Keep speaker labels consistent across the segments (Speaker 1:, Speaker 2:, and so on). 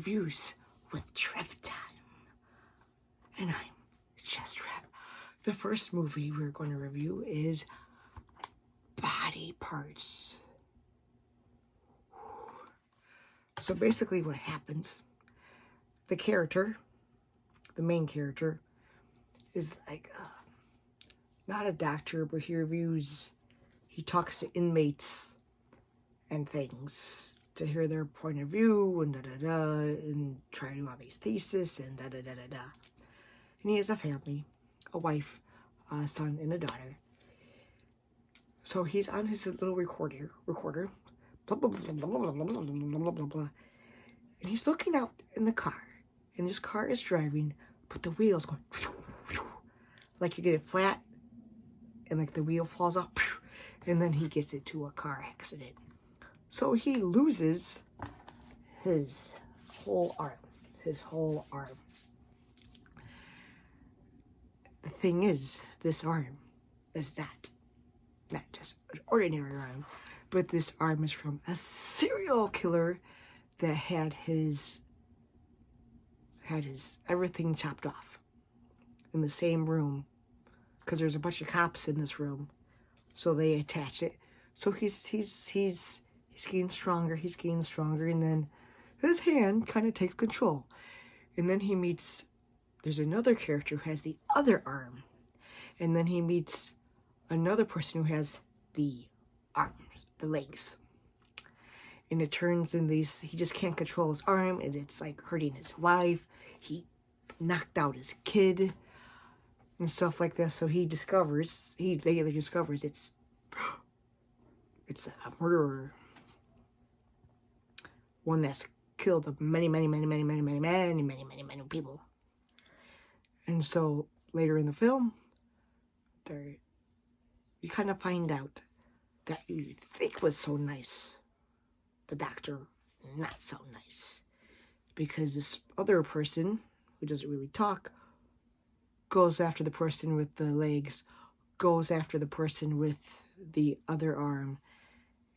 Speaker 1: reviews with Trev time. And I'm just Trev. The first movie we're going to review is Body Parts. So basically what happens, the main character, is like not a doctor, but he talks to inmates and things to hear their point of view and and try to do all these theses and And he has a family, a wife, a son, and a daughter. So he's on his little recorder, blah, blah, blah, blah, blah, blah, blah, blah, blah, blah. And he's looking out in the car, and this car is driving, but the wheel's going, like you get it flat, and like the wheel falls off, and then he gets into a car accident. So he loses his whole arm. The thing is, this arm is not just an ordinary arm, but this arm is from a serial killer that had his everything chopped off in the same room, because there's a bunch of cops in this room, so they attach it. So he's getting stronger, and then his hand kind of takes control, and then he meets. There's another character who has the other arm, and then he meets another person who has the arms, the legs. And it turns in these, he just can't control his arm, and it's like hurting his wife. He knocked out his kid and stuff like that. So he discovers it's a murderer. One that's killed many people. And so later in the film, you kind of find out that you think was so nice, the doctor, not so nice. Because this other person, who doesn't really talk, goes after the person with the legs, goes after the person with the other arm,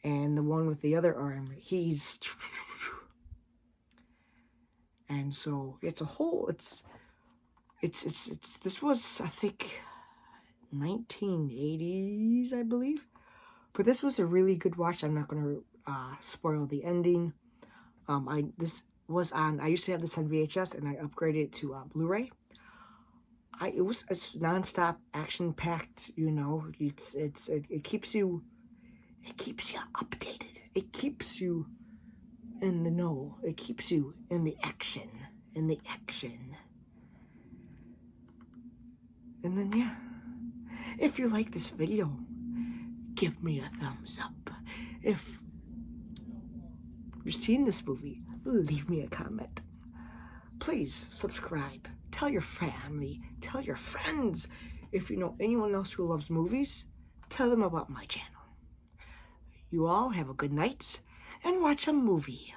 Speaker 1: and the one with the other arm, and so it's a whole, this was, I think, 1980s, I believe. But this was a really good watch. I'm not going to spoil the ending. I used to have this on VHS, and I upgraded it to Blu-ray. It's non-stop, action-packed. You know, it keeps you updated. It keeps you in the know. It keeps you in the action. And then, yeah, if you like this video, give me a thumbs up. If you've seen this movie, leave me a comment. Please subscribe. Tell your family. Tell your friends. If you know anyone else who loves movies, tell them about my channel. You all have a good night and watch a movie.